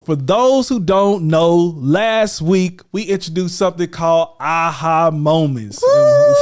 For those who don't know, last week we introduced something called aha moments.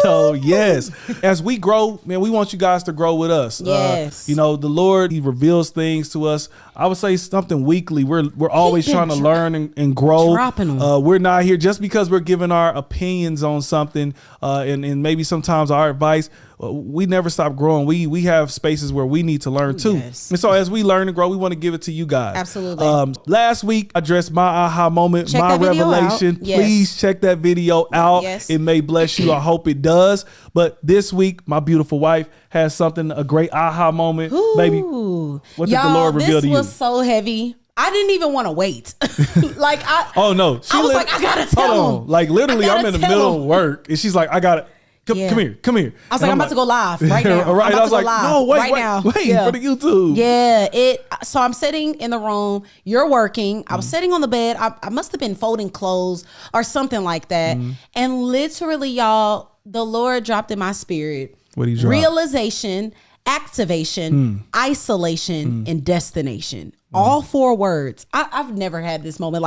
So yes, as we grow, man, we want you guys to grow with us. Yes. The Lord, he reveals things to us. I would say something weekly. We're always trying to learn and grow. We're not here just because we're giving our opinions on something and maybe sometimes our advice. We never stop growing. We have spaces where we need to learn too. Yes. And so as we learn and grow, we want to give it to you guys. Absolutely. Last week, I addressed my aha moment, Check my that video revelation. out. Yes. Please check that video out. Yes. It may bless you. I hope it does. But this week, my beautiful wife has something, a great aha moment. Ooh. Baby, what did the Lord reveal to you? This was so heavy. I didn't even want to wait. Oh no. I was like, I gotta tell him. Like literally, I'm in the middle of work and she's like, I gotta. Come here. I was like, I'm about to go live right now. Right. I was like, no, wait now. for the YouTube. Yeah. So I'm sitting in the room. You're working. I was sitting on the bed. I must have been folding clothes or something like that. And literally, y'all, the Lord dropped in my spirit. What he dropped? Realization, activation, isolation, and destination. All 4 words. I've never had this moment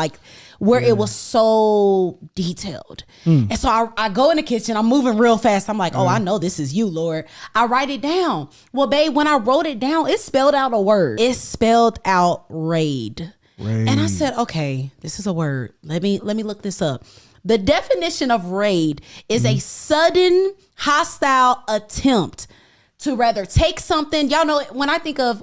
where it was so detailed. And so I go in the kitchen, I'm moving real fast. I'm like, I know this is you, Lord. I write it down. Well, babe, when I wrote it down, it spelled out a word. It spelled out raid. And I said, okay, this is a word. Let me look this up. The definition of raid is a sudden hostile attempt to rather take something. Y'all know, when I think of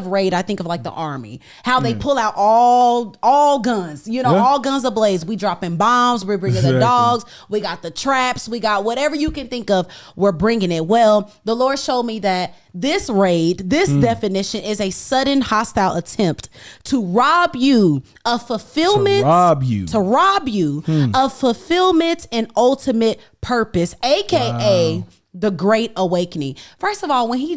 raid, I think of like the army, how they pull out all guns, all guns ablaze. We dropping bombs, we're bringing the dogs, we got the traps, we got whatever you can think of, we're bringing it. Well, the Lord showed me that this raid, this definition is a sudden hostile attempt to rob you of fulfillment, to rob you of fulfillment and ultimate purpose, aka the Great Awakening. First of all, when he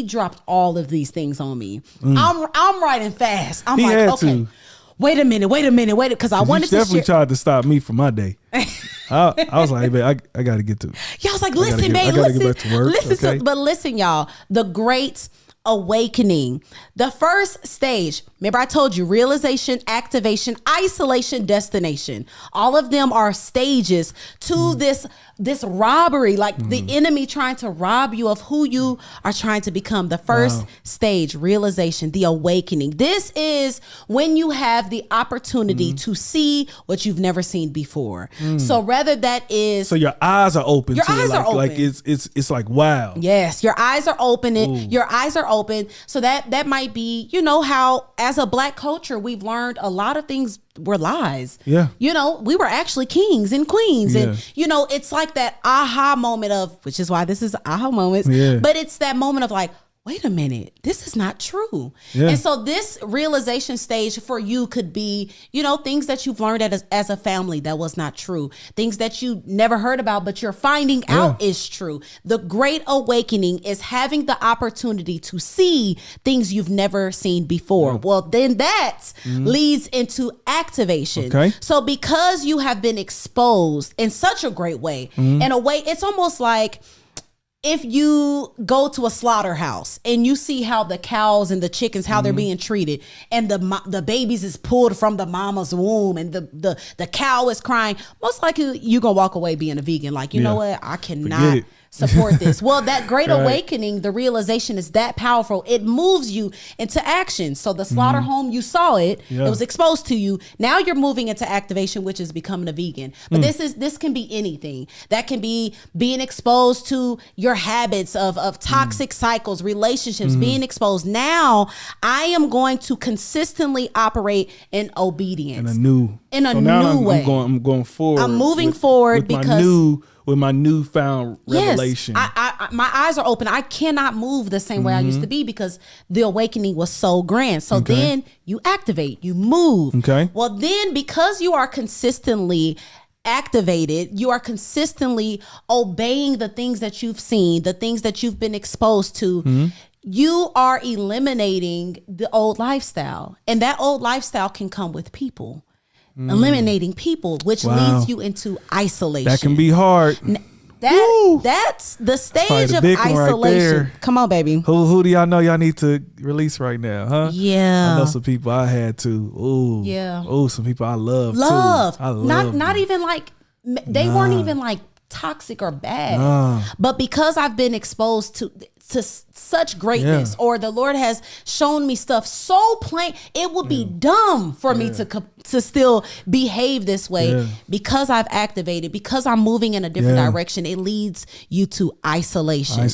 dropped all of these things on me. I'm writing fast. I'm okay. Wait a minute, because I wanted to definitely tried to stop me from my day. I was like, hey, babe, I got to get to. Y'all was like, listen, babe, listen, get back to work. Listen, okay? But listen, y'all, the Great Awakening. The first stage, remember I told you, realization, activation, isolation, destination. All of them are stages to this robbery, like the enemy trying to rob you of who you are trying to become. The first stage, realization, the awakening. This is when you have the opportunity to see what you've never seen before. So rather that is, so your eyes are open. Your eyes are open. Like it's like, wow. Yes, your eyes are open. Your eyes are open. So that might be, how as a Black culture we've learned a lot of things were lies. Yeah. We were actually kings and queens. Yeah. And it's like that aha moment of, which is why this is aha moments. Yeah. But it's that moment of like, wait a minute, this is not true. Yeah. And so this realization stage for you could be, things that you've learned as a family that was not true. Things that you never heard about, but you're finding out is true. The Great Awakening is having the opportunity to see things you've never seen before. Yeah. Well, then that leads into activation. Okay. So because you have been exposed in such a great way, in a way, it's almost like, if you go to a slaughterhouse and you see how the cows and the chickens, how they're being treated, and the babies is pulled from the mama's womb and the cow is crying, most likely you're going to walk away being a vegan. Like, you know what? I cannot support this. Well, that Great Awakening, the realization is that powerful. It moves you into action. So the slaughter home, you saw it. It was exposed to you. Now you're moving into activation, which is becoming a vegan. But this can be anything. That can be being exposed to your habits of toxic cycles, relationships, being exposed. Now I am going to consistently operate in obedience. In a new way. I'm going forward. I'm moving forward because with my newfound revelation. Yes, my eyes are open. I cannot move the same way I used to be because the awakening was so grand. So then you activate, you move. Okay. Well, then because you are consistently activated, you are consistently obeying the things that you've seen, the things that you've been exposed to, you are eliminating the old lifestyle. And that old lifestyle can come with people. Eliminating people, which leads you into isolation. That can be hard. That's the stage of isolation. Right, come on, baby. Who do y'all know y'all need to release right now, huh? Yeah. I know some people I had to. Ooh. Yeah. Ooh, some people I love too. I love not even like they weren't even like toxic or bad. But because I've been exposed to such greatness, or the Lord has shown me stuff so plain, it would be dumb for me to still behave this way. Because I've activated, because I'm moving in a different direction, it leads you to isolation.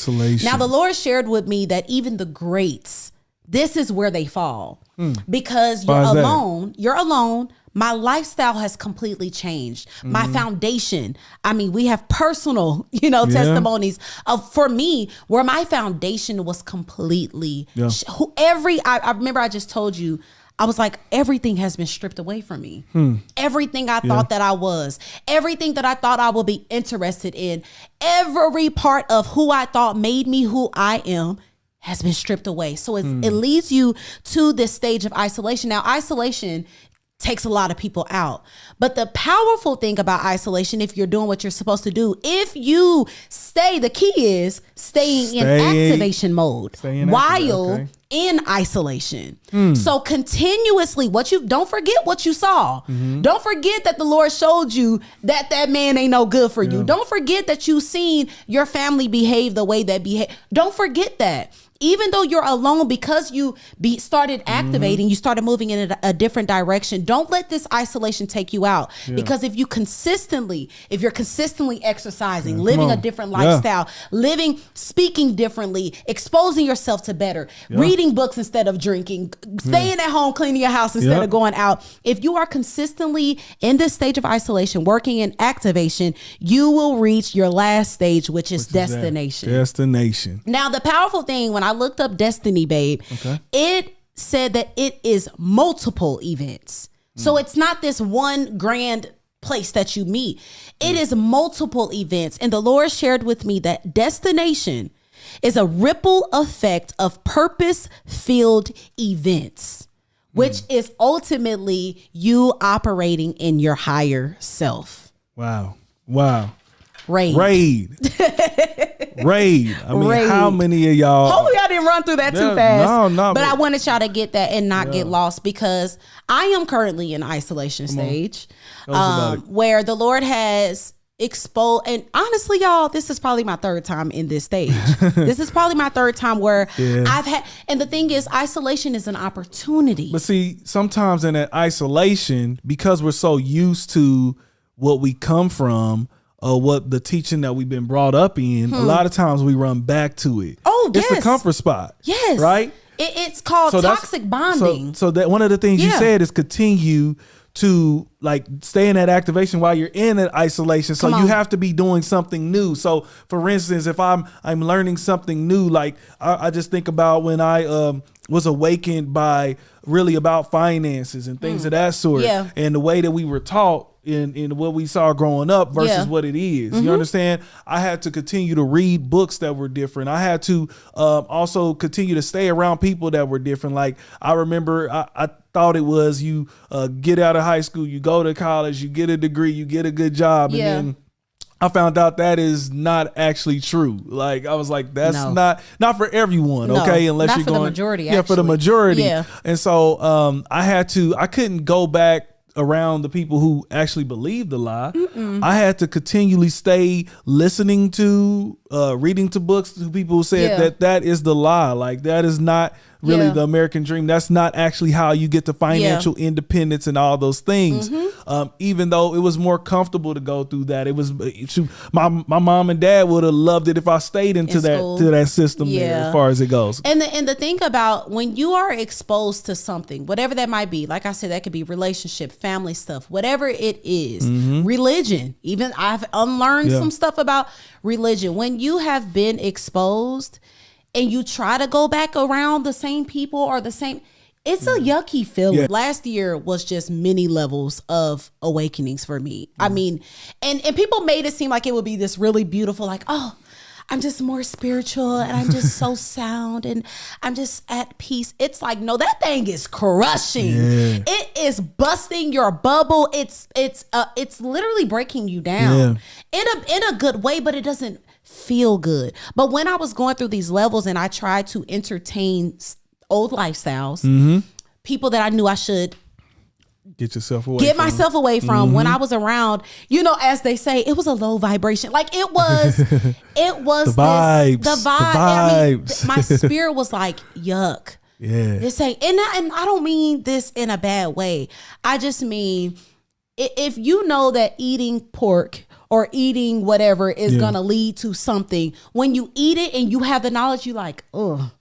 Now the Lord shared with me that even the greats, this is where they fall. Because you're alone. My lifestyle has completely changed. My foundation. I mean, we have personal, testimonies of, for me, where my foundation was completely, I remember I just told you, I was like, everything has been stripped away from me. Everything I thought that I was, everything that I thought I would be interested in, every part of who I thought made me who I am has been stripped away. So it leads you to this stage of isolation. Now, isolation takes a lot of people out. But the powerful thing about isolation, if you're doing what you're supposed to do, if you the key is staying in activation mode while in isolation. So continuously, don't forget what you saw. Don't forget that the Lord showed you that man ain't no good for you. Don't forget that you seen your family behave the way that behave. Don't forget that. Even though you're alone, because you started activating, you started moving in a different direction. Don't let this isolation take you out. Because if you're consistently exercising, living a different lifestyle, speaking differently, exposing yourself to better, reading books instead of drinking, staying at home, cleaning your house instead of going out. If you are consistently in this stage of isolation, working in activation, you will reach your last stage, which is destination. Now, the powerful thing, when I looked up Destiny, babe, it said that it is multiple events. So it's not this one grand place that you meet. It is multiple events. And the Lord shared with me that destination is a ripple effect of purpose-filled events, which is ultimately you operating in your higher self. Wow. Raid. I mean, how many of y'all? Hopefully I didn't run through that too fast. No. But I wanted y'all to get that and not get lost, because I am currently in isolation stage, where the Lord has exposed. And honestly, y'all, this is probably my third time in this stage. This is probably my third time where I've had. And the thing is, isolation is an opportunity. But see, sometimes in that isolation, because we're so used to what we come from, what the teaching that we've been brought up in, a lot of times we run back to it. It's a comfort spot. Yes. Right? It's called toxic bonding. So that one of the things you said is continue to like stay in that activation while you're in that isolation. So you have to be doing something new. So for instance, if I'm learning something new, like I just think about when I was awakened by really about finances and things of that sort, and the way that we were taught in what we saw growing up versus what it is. You understand? I had to continue to read books that were different. I had to also continue to stay around people that were different. Like I remember I thought it was you get out of high school, you go to college, you get a degree, you get a good job, and then I found out that is not actually true. Like I was like, that's not for everyone, okay? Unless not you're for going the majority. For the majority. And so I couldn't go back around the people who actually believed the lie. I had to continually stay listening to, reading to books to people who said that is the lie. Like that is not really the American dream. That's not actually how you get to financial independence and all those things. Even though it was more comfortable to go through that, it was my mom and dad would have loved it if I stayed into that system there as far as it goes. And the thing about when you are exposed to something, whatever that might be, like I said, that could be relationship, family stuff, whatever it is, religion. Even I've unlearned some stuff about religion. When you have been exposed and you try to go back around the same people or the same, it's a yucky feeling. Last year was just many levels of awakenings for me. I mean, and people made it seem like it would be this really beautiful, like, oh, I'm just more spiritual and I'm just so sound and I'm just at peace. It's like, no, that thing is crushing. Yeah. It is busting your bubble. It's literally breaking you down in a good way, but it doesn't feel good. But when I was going through these levels and I tried to entertain old lifestyles, people that I knew I should get myself away from when I was around, as they say, it was a low vibration. Like it was the vibes. The vibe. I mean, my spirit was like, yuck. Yeah. This ain't, and I don't mean this in a bad way. I just mean, if you know that eating pork or eating whatever is going to lead to something, when you eat it and you have the knowledge, you like, oh,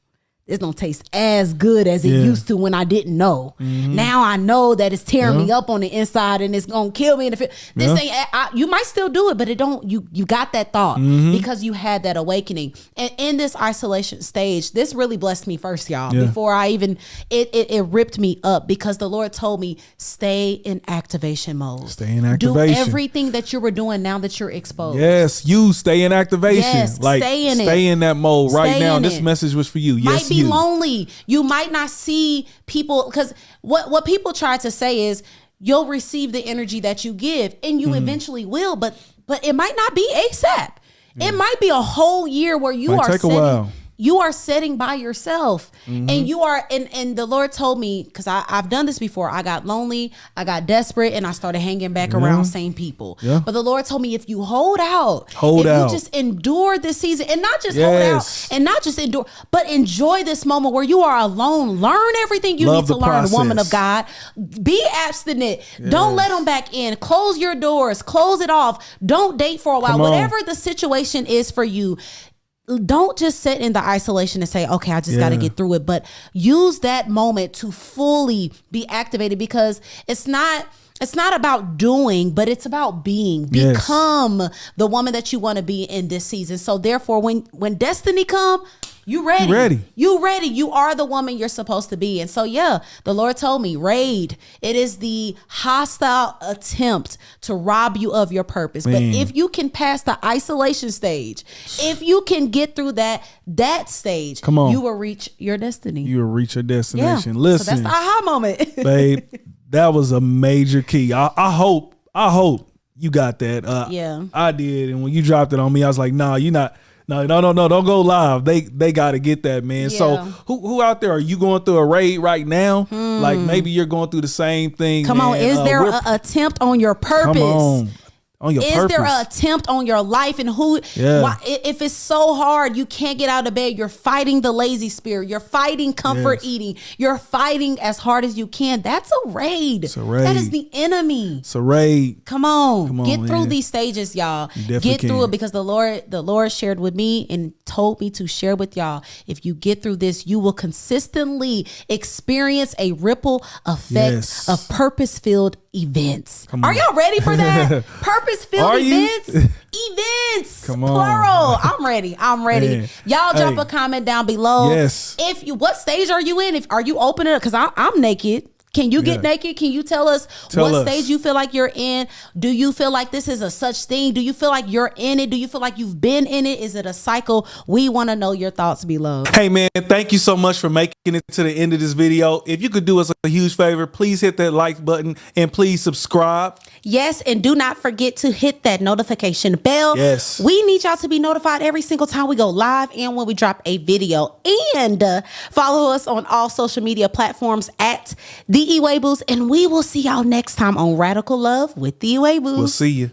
this don't taste as good as it used to when I didn't know. Now I know that it's tearing me up on the inside and it's gonna kill me. And this ain't, you might still do it, but it don't. You got that thought because you had that awakening. And in this isolation stage, this really blessed me first, y'all. Before I even, it ripped me up because the Lord told me, stay in activation mode. Stay in activation. Do everything that you were doing now that you're exposed. Yes, you stay in activation. Yes, like stay in that mode right now. This message was for you. Yes. Be lonely. You might not see people, because what people try to say is you'll receive the energy that you give, and you eventually will, but it might not be ASAP. It might be a whole year where you are sitting by yourself and you are, and the Lord told me, because I've done this before. I got lonely, I got desperate, and I started hanging back around same people. But the Lord told me, if you hold out, you just endure this season, and not just hold out and not just endure, but enjoy this moment where you are alone. Learn everything you need to learn, woman of God. Be abstinent. Don't let them back in. Close your doors. Close it off. Don't date for a while. Whatever the situation is for you, don't just sit in the isolation and say, okay, I just got to get through it. But use that moment to fully be activated, because it's not about doing, but it's about being. Become the woman that you want to be in this season. So therefore, when destiny come, you ready. You ready. You are the woman you're supposed to be. And so, the Lord told me, raid. It is the hostile attempt to rob you of your purpose. Man. But if you can pass the isolation stage, if you can get through that stage, come on, you will reach your destiny. You will reach your destination. Listen, so that's the aha moment. Babe, that was a major key. I hope you got that. I did. And when you dropped it on me, I was like, nah, you're not. No, don't go live. They got to get that, man. So who out there, are you going through a raid right now? Like maybe you're going through the same thing. Come on, is there an attempt on your purpose? Come on. On your purpose. There an attempt on your life? And why, if it's so hard you can't get out of bed, you're fighting the lazy spirit, you're fighting comfort eating, you're fighting as hard as you can. That's a raid. It's a raid. That is the enemy. It's a raid. Come on, get through these stages, y'all. Get through it, because the Lord shared with me and told me to share with y'all. If you get through this, you will consistently experience a ripple effect of purpose-filled events. Are y'all ready for that? Purpose-filled events. Events. Come on. Plural. I'm ready. Man. Y'all drop a comment down below. Yes. What stage are you in? Are you opening up? Because I'm naked. Can you get naked? Can you tell us what stage you feel like you're in? Do you feel like this is a such thing? Do you feel like you're in it? Do you feel like you've been in it? Is it a cycle? We want to know your thoughts below. Hey man, thank you so much for making it to the end of this video. If you could do us a huge favor, please hit that like button and please subscribe. Yes, and do not forget to hit that notification bell. Yes. We need y'all to be notified every single time we go live and when we drop a video. And follow us on all social media platforms at The Ewables, and we will see y'all next time on Radical Love with The Ewables. We'll see you.